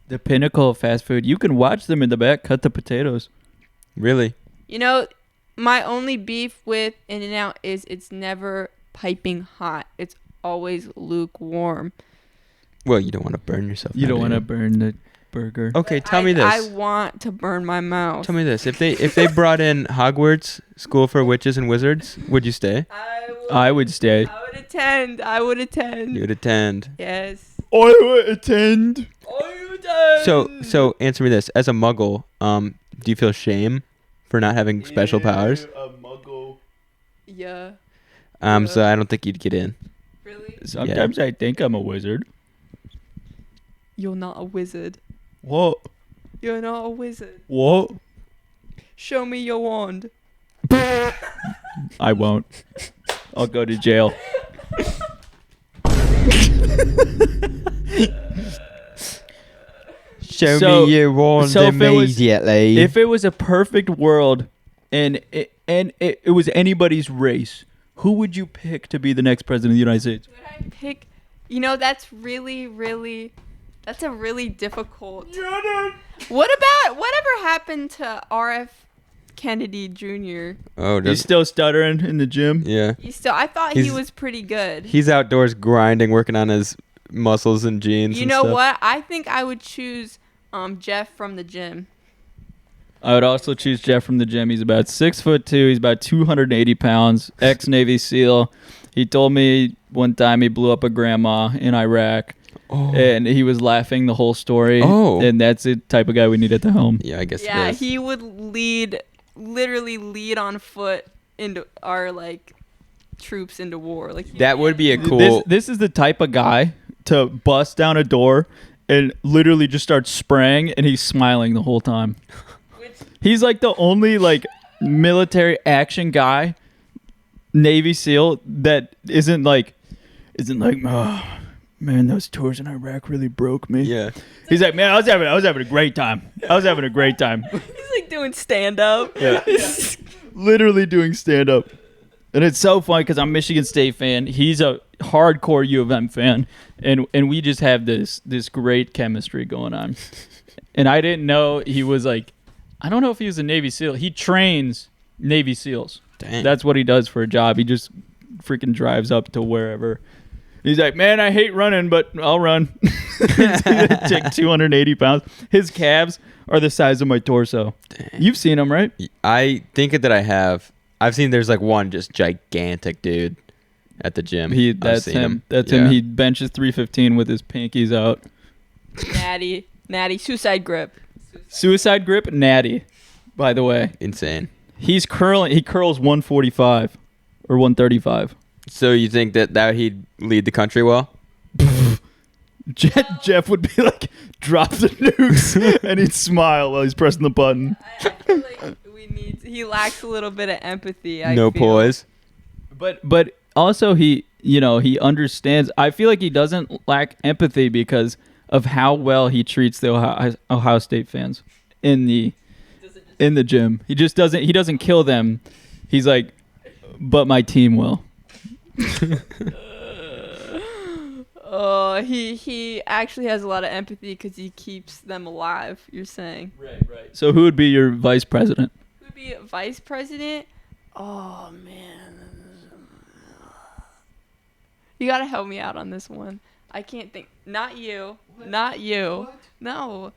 The pinnacle of fast food. You can watch them in the back cut the potatoes. Really? You know, my only beef with In-N-Out is it's never piping hot. It's always lukewarm. Well, you don't want to burn yourself. You don't want to burn the burger. Okay, tell me this. I want to burn my mouth. Tell me this. If they brought in Hogwarts, School for Witches and Wizards, would you stay? I would stay. I would attend. You would attend. Yes. I would attend. So answer me this. As a muggle, do you feel shame for not having special powers? A muggle. Yeah. So I don't think you'd get in. Really? Sometimes I think I'm a wizard. You're not a wizard. What? You're not a wizard. What? Show me your wand. I won't. I'll go to jail. Show me your wand immediately. If it was a perfect world and it was anybody's race, who would you pick to be the next president of the United States? Would I pick? You know, that's a really difficult. Whatever happened to R.F. Kennedy Jr.? Oh, he's still stuttering in the gym. Yeah. I thought he was pretty good. He's outdoors grinding, working on his muscles and jeans. You know what? I think I would choose Jeff from the gym. I would also choose Jeff from the gym. He's about 6'2". He's about 280 pounds. Ex-Navy SEAL. He told me one time he blew up a grandma in Iraq. Oh. And he was laughing the whole story. Oh. And that's the type of guy we need at the home. Yeah, I guess. Yeah, he would literally lead on foot into our troops into war. That would be a cool. This is the type of guy to bust down a door and literally just start spraying, and he's smiling the whole time. He's like the only military action guy, Navy SEAL that isn't like, man, those tours in Iraq really broke me. Yeah. He's like, man, I was having a great time. I was having a great time. He's like doing stand up. Yeah. Literally doing stand up. And it's so funny because I'm a Michigan State fan. He's a hardcore U of M fan. And we just have this great chemistry going on. And I didn't know he was like, I don't know if he was a Navy SEAL. He trains Navy SEALs. Dang. That's what he does for a job. He just freaking drives up to wherever. He's like, man, I hate running, but I'll run. Take 280 pounds. His calves are the size of my torso. Dang. You've seen him, right? I think that I have. I've seen there's like one just gigantic dude at the gym. That's him. That's him. He benches 315 with his pinkies out. Natty, suicide grip. Suicide grip, natty, by the way. Insane. He curls 145 or 135. So you think that he'd lead the country well? Jeff would be like, drop the nukes, and he'd smile while he's pressing the button. I feel like he lacks a little bit of empathy. No poise. But also he understands. I feel like he doesn't lack empathy because of how well he treats the Ohio State fans in the gym. He doesn't kill them. He's like, but my team will. He actually has a lot of empathy because he keeps them alive. You're saying, right. So who would be your vice president? Who would be vice president? Oh man, you gotta help me out on this one. I can't think. Not you. What? Not you. What? No. Okay.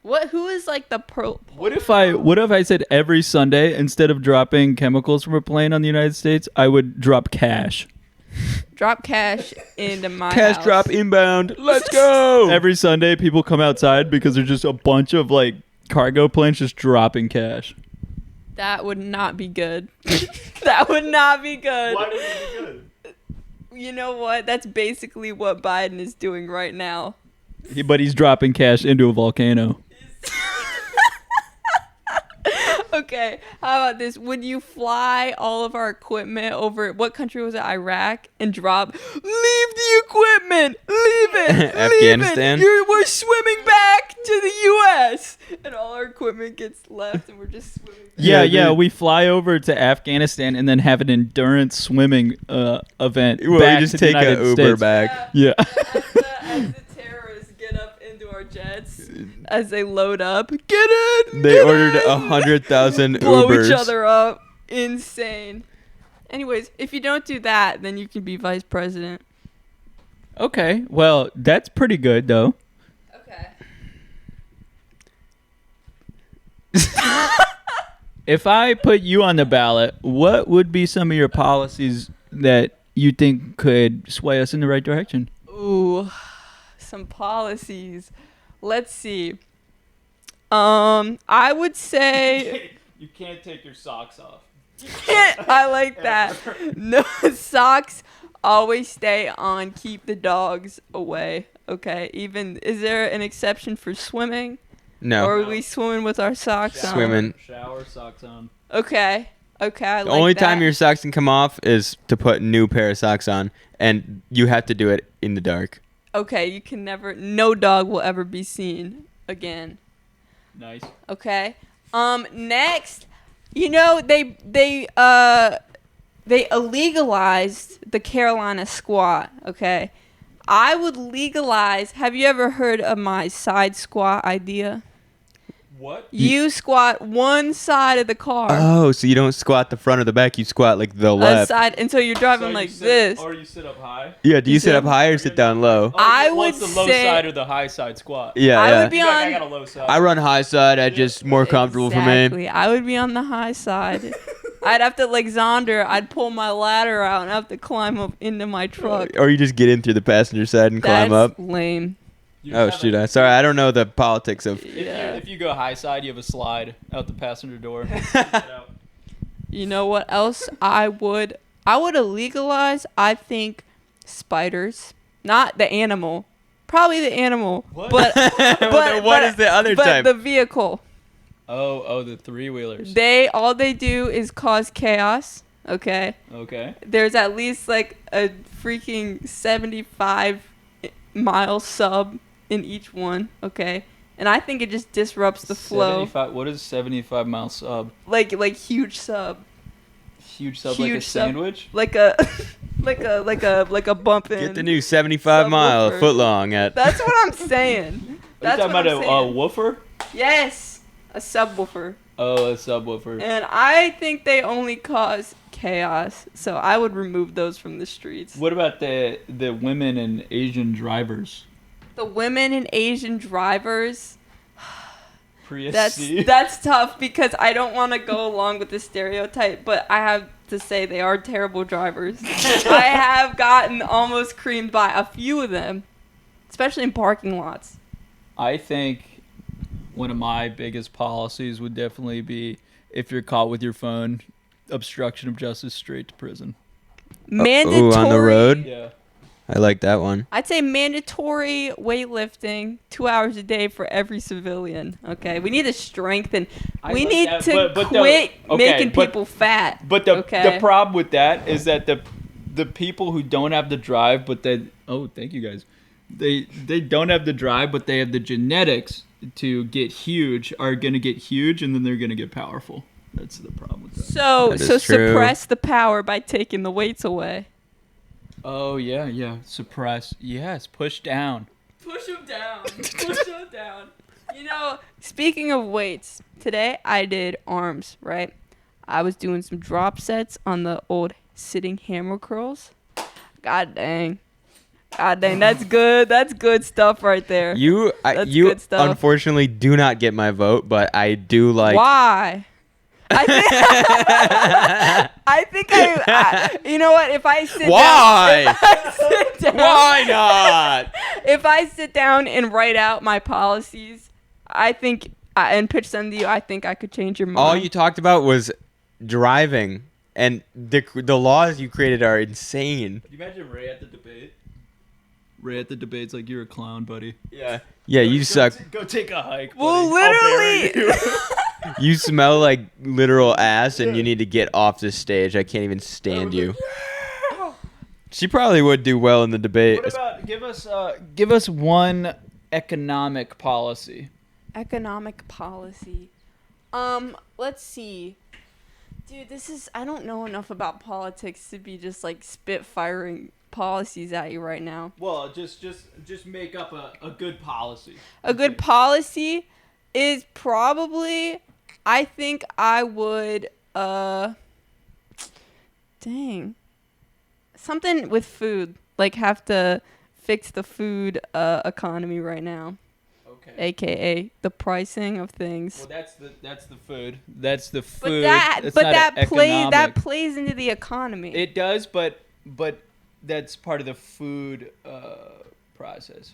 What? Who is like the What if I said every Sunday instead of dropping chemicals from a plane on the United States, I would drop cash. Drop cash into my cash house. drop inbound. Let's go. Every Sunday, people come outside because there's just a bunch of like cargo planes just dropping cash. That would not be good. That would not be good. Why would it be good? You know what? That's basically what Biden is doing right now. But he's dropping cash into a volcano. Okay, how about this? Would you fly all of our equipment over, what country was it, Iraq, and drop, leave the equipment, leave it, Afghanistan? leave it. We're swimming back to the U.S. And all our equipment gets left and we're just swimming back. Yeah, we fly over to Afghanistan and then have an endurance swimming event. Well, back we just to take the an United Uber States. back. Yeah. As the terrorists get up into our jets, as they load up, get in! They ordered 100,000 Blow Ubers. each other up. Insane. Anyways, if you don't do that, then you can be vice president. Okay, well, that's pretty good, though. Okay. If I put you on the ballot, what would be some of your policies that you think could sway us in the right direction? Ooh, some policies. Let's see. I would say you can't take your socks off. I like that. No, socks always stay on. Keep the dogs away. Okay. Even is there an exception for swimming? No. Or are we swimming with our socks on? Swimming. Shower socks on. Okay. I The like only that. time your socks can come off is to put a new pair of socks on, and you have to do it in the dark. Okay, you can never. No dog will ever be seen again. Nice. Okay. Next, they illegalized the Carolina squat. Okay. I would legalize. Have you ever heard of my side squat idea? What? You squat one side of the car. Oh, so you don't squat the front or the back, you squat like the A left. side, and so you're driving like this. Or you sit up high? Yeah, do you sit up high or sit down low? I What's would the low say- side or the high side squat? Yeah, I yeah. would be I got a on. low side. I run high side, I just more comfortable for me. Exactly. I would be on the high side. I'd have to, like Zonder, I'd pull my ladder out and have to climb up into my truck. Or you just get in through the passenger side and climb That's up. lame. Oh, shoot. Sorry, I don't know the politics of... If you go high side, you have a slide out the passenger door. You know what else I would illegalize? I think spiders. Not the animal. Probably the animal. What? But, Then what is the other type? The vehicle. Oh, the three-wheelers. All they do is cause chaos. Okay. Okay. There's at least like a freaking 75 mile sub in each one, okay? And I think it just disrupts the flow. What is 75 mile sub? Like huge sub. Huge sub like a sandwich? Like a like a bump in. Get the new 75 mile foot long at. That's what I'm saying. That's Are you talking about a woofer? Yes, a subwoofer. Oh, a subwoofer. And I think they only cause chaos, so I would remove those from the streets. What about the women and Asian drivers? The women and Asian drivers. Prius C? That's tough because I don't want to go along with the stereotype, but I have to say they are terrible drivers. I have gotten almost creamed by a few of them, especially in parking lots. I think one of my biggest policies would definitely be if you're caught with your phone, obstruction of justice, straight to prison. Mandatory. Ooh, on the road? Yeah. I like that one. I'd say mandatory weightlifting 2 hours a day for every civilian. Okay, we need to strengthen. We need to quit making people fat. But the problem with that is that the people who don't have the drive, but they thank you guys. They don't have the drive, but they have the genetics to get huge. Are gonna get huge, and then they're gonna get powerful. That's the problem with that. So suppress the power by taking the weights away. Oh, yeah. Suppress. Yes, push down. Push them down. Push them down. You know, speaking of weights, today I did arms, right? I was doing some drop sets on the old sitting hammer curls. God dang, that's good. That's good stuff right there. You good stuff. Unfortunately do not get my vote, but I do like. Why? I think you know what? If I sit down, Why not? If I sit down and write out my policies, I think and pitch them to you, I think I could change your mind. All you talked about was driving, and the laws you created are insane. Can you imagine Ray at the debate? Ray at the debate's like, you're a clown, buddy. Yeah, you suck. Go take a hike. Well, literally. You smell like literal ass, and you need to get off this stage. I can't even stand you. She probably would do well in the debate. What about give us one economic policy? Economic policy. Let's see. Dude, I don't know enough about politics to be just like spit-firing policies at you right now. Well, just make up a good policy. A good policy is probably, I think I would, something with food, like have to fix the food economy right now. Okay. AKA the pricing of things. Well, that's the food. That's the food. That plays into the economy. It does, but that's part of the food process.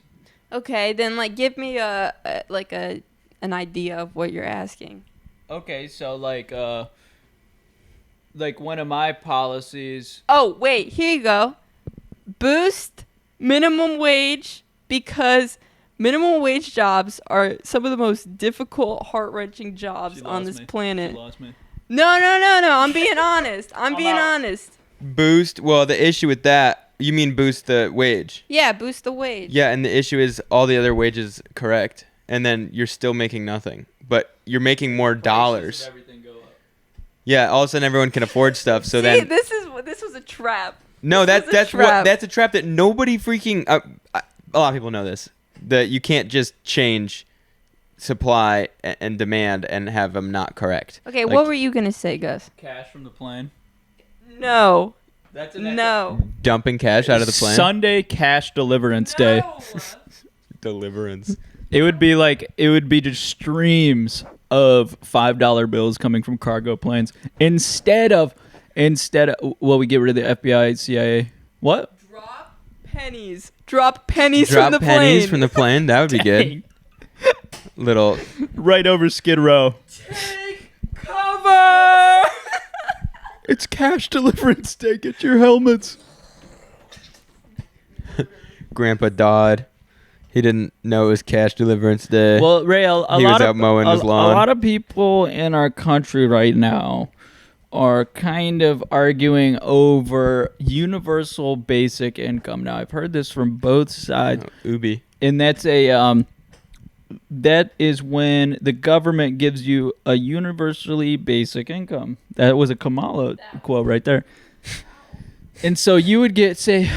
Okay, then like give me an idea of what you're asking. Okay, so like one of my policies. Oh, wait, here you go. Boost minimum wage, because minimum wage jobs are some of the most difficult, heart-wrenching jobs on this planet. She lost me. No. I'm being honest. honest. Boost. Well, the issue with that, you mean boost the wage? Yeah, boost the wage. Yeah, and the issue is all the other wages correct, and then you're still making nothing, but you're making more dollars. Everything go up. Yeah, all of a sudden everyone can afford stuff. So See, then this was a trap. No, that's a trap that nobody freaking. A lot of people know this. That you can't just change supply and demand and have them not correct. Okay, what were you gonna say, Gus? Cash from the plane. No. That's dumping cash out of the plane. Sunday cash deliverance day. Deliverance. It would be just streams of $5 bills coming from cargo planes instead of we get rid of the FBI, CIA. What? Drop pennies from the plane. Drop pennies from the plane. That would be good. Little right over Skid Row. Take cover. It's cash deliverance day. Get your helmets. Grandpa Dodd. He didn't know it was cash deliverance day. Well, Ray, he was out mowing his lawn. A lot of people in our country right now are kind of arguing over universal basic income. Now, I've heard this from both sides. Ubi. And that's that is when the government gives you a universally basic income. That was a Kamala quote right there. And so you would get, say,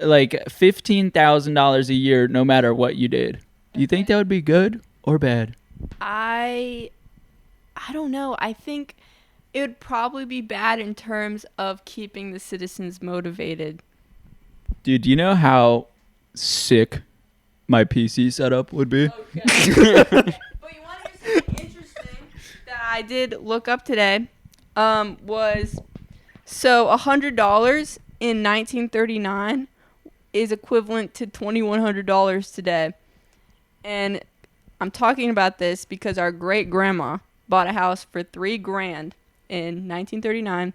like $15,000 a year no matter what you did. Do you think that would be good or bad? I don't know. I think it would probably be bad in terms of keeping the citizens motivated. Dude, do you know how sick my PC setup would be? Okay. But you want to hear something interesting that I did look up today? Was so $100 in 1939 is equivalent to $2,100 today. And I'm talking about this because our great grandma bought a house for $3,000 in 1939,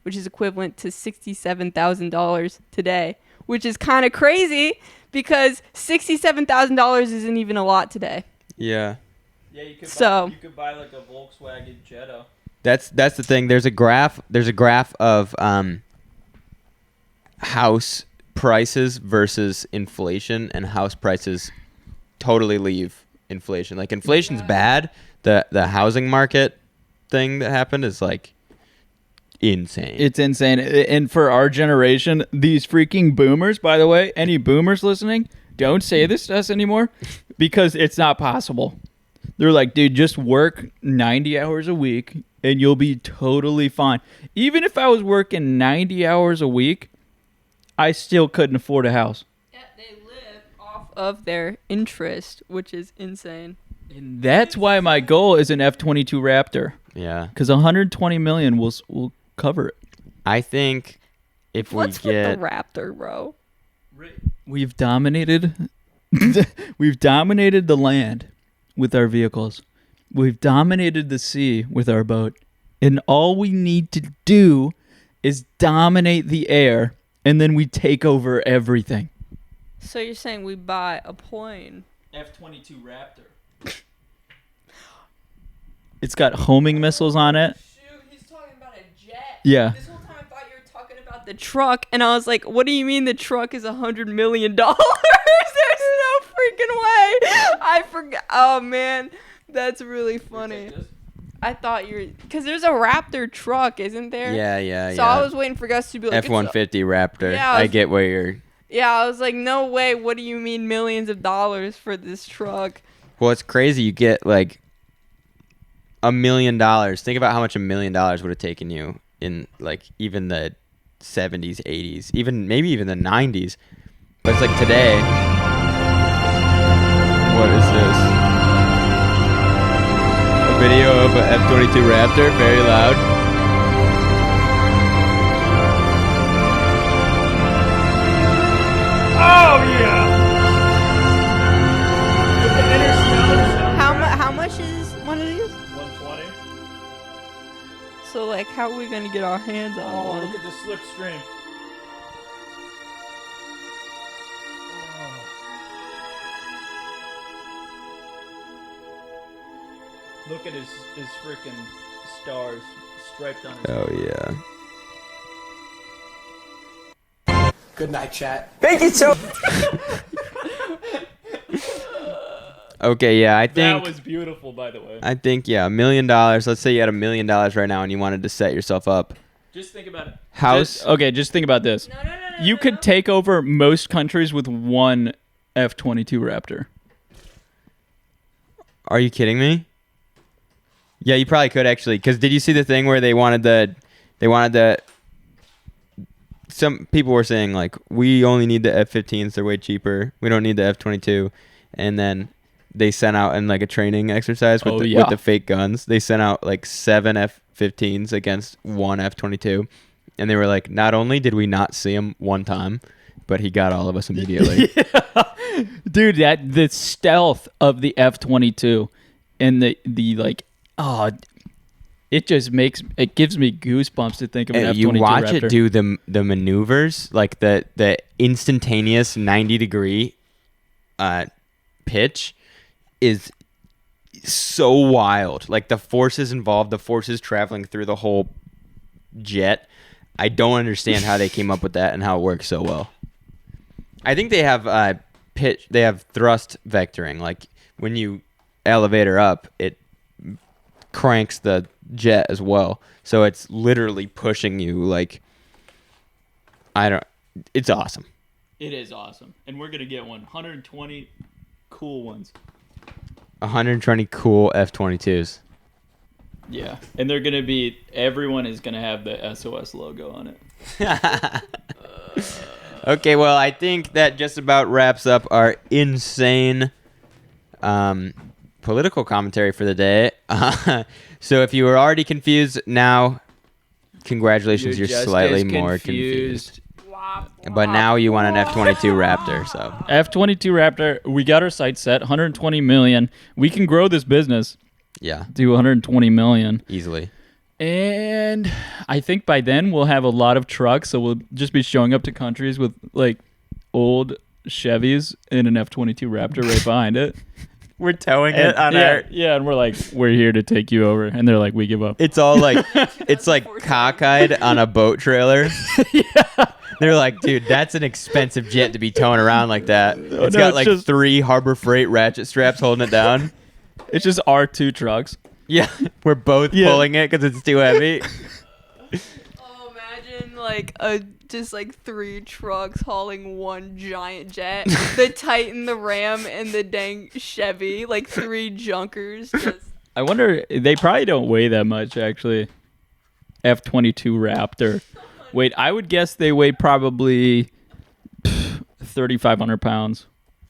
which is equivalent to $67,000 today, which is kind of crazy because $67,000 isn't even a lot today. Yeah. Yeah, you could buy like a Volkswagen Jetta. That's the thing. There's a graph of house prices versus inflation, and house prices totally leave inflation. Like inflation's bad. The housing market thing that happened is like insane. It's insane. And for our generation, these freaking boomers, by the way, any boomers listening, don't say this to us anymore because it's not possible. They're like, dude, just work 90 hours a week and you'll be totally fine. Even if I was working 90 hours a week, I still couldn't afford a house. Yeah, they live off of their interest, which is insane. And that's why my goal is an F-22 Raptor. Yeah. Because 120 million will cover it. I think if What's we get with the Raptor, bro? We've dominated the land with our vehicles. We've dominated the sea with our boat. And all we need to do is dominate the air, and then we take over everything. So you're saying we buy a plane? F-22 Raptor. It's got homing missiles on it. Shoot, he's talking about a jet. Yeah. This whole time I thought you were talking about the truck, and I was like, what do you mean the truck is $100 million? There's no freaking way. I forgot. Oh, man. That's really funny. I thought you were... Because there's a Raptor truck, isn't there? Yeah. So I was waiting for Gus to be like... F-150 Raptor. Yeah, I get where you're... Yeah, I was like, no way. What do you mean millions of dollars for this truck? Well, it's crazy. You get like $1 million. Think about how much $1 million would have taken you in like even the 70s, 80s, maybe even the 90s. But it's like today. What is this? A video of an F-22 Raptor, very loud. Oh, yeah! How much is one of these? 120. So, like, how are we going to get our hands on Oh, one? look at the slipstream. Look at his freaking stars striped on his Oh, yeah. Good night, chat. Thank you so. Okay, yeah, I think... That was beautiful, by the way. I think, yeah, $1 million. Let's say you had $1 million right now and you wanted to set yourself up. Just think about it. House. Just think about this. You could take over most countries with one F-22 Raptor. Are you kidding me? Yeah, you probably could actually. Because did you see the thing where they wanted the... Some people were saying, like, we only need the F-15s. They're way cheaper. We don't need the F-22. And then they sent out in, like, a training exercise with the fake guns. They sent out, like, 7 F-15s against 1 F-22. And they were like, not only did we not see him one time, but he got all of us immediately. Yeah. Dude, the stealth of the F-22 and the like, it just gives me goosebumps to think of an F-22 You watch Raptor. it do the maneuvers, like the instantaneous 90-degree pitch is so wild. Like the forces involved, the forces traveling through the whole jet. I don't understand how they came up with that and how it works so well. I think they have they have thrust vectoring. Like when you elevator up, it cranks the jet as well. So it's literally pushing you like it's awesome. It is awesome. And we're going to get 120 cool ones. 120 cool F-22s. Yeah. And they're going to be, everyone is going to have the SOS logo on it. Okay, well, I think that just about wraps up our insane political commentary for the day. So if you were already confused, now congratulations, you're just slightly as more confused. But now you want an F-22 Raptor, so. F-22 Raptor, we got our sights set, 120 million. We can grow this business. Yeah. Do 120 million. Easily. And I think by then we'll have a lot of trucks, so we'll just be showing up to countries with like old Chevys and an F-22 Raptor right behind it. We're towing it on our... Yeah, and we're like, we're here to take you over. And they're like, we give up. It's all like, it's like cockeyed on a boat trailer. Yeah. They're like, dude, that's an expensive jet to be towing around like that. It's got like just 3 Harbor Freight ratchet straps holding it down. It's just our 2 trucks. Yeah, we're both pulling it because it's too heavy. Oh, imagine like just like 3 trucks hauling one giant jet. The Titan, the Ram, and the dang Chevy. Like 3 junkers. Just... I wonder, they probably don't weigh that much, actually. F-22 Raptor. Wait, I would guess they weigh probably 3,500 pounds,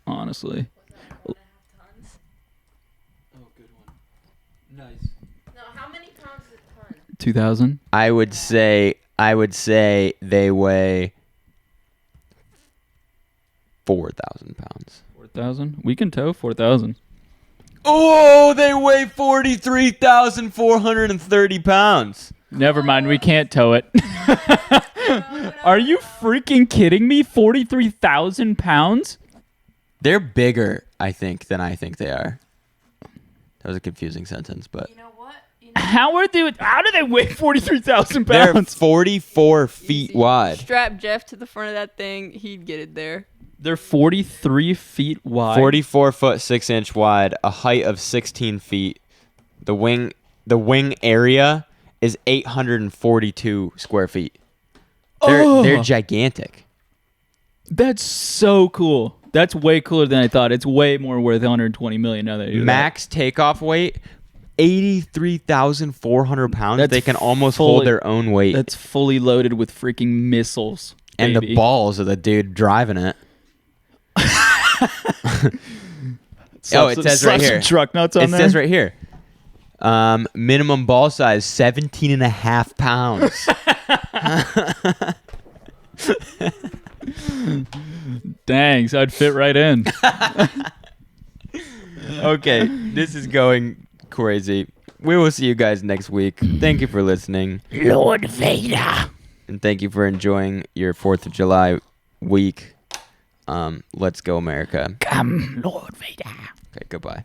honestly. Oh, good one. Nice. No, how many pounds is a ton? 2,000? I would say they weigh 4,000 pounds. 4,000? We can tow 4,000. Oh, they weigh 43,430 pounds. Never mind, we can't tow it. Are you freaking kidding me? 43,000 pounds? They're bigger, I think, than I think they are. That was a confusing sentence, but... You know what? How do they weigh 43,000 They're pounds? 44 feet wide. Strap Jeff to the front of that thing, he'd get it there. They're 43 feet wide. 44 foot 6 inch wide, a height of 16 feet. The wing area is 842 square feet. They're gigantic. That's so cool. That's way cooler than I thought. It's way more worth 120 million now that you do Max takeoff weight, 83,400 pounds. That's they can almost hold their own weight. That's fully loaded with freaking missiles. And baby. the balls of the dude driving it. It says right here. Truck nuts on it there. says right here. Minimum ball size 17.5 pounds. Dang, so I'd fit right in. Okay, this is going crazy. We will see you guys next week. Thank you for listening. Lord Vader. And thank you for enjoying your 4th of July week. Let's go, America. Come, Lord Vader. Okay, goodbye.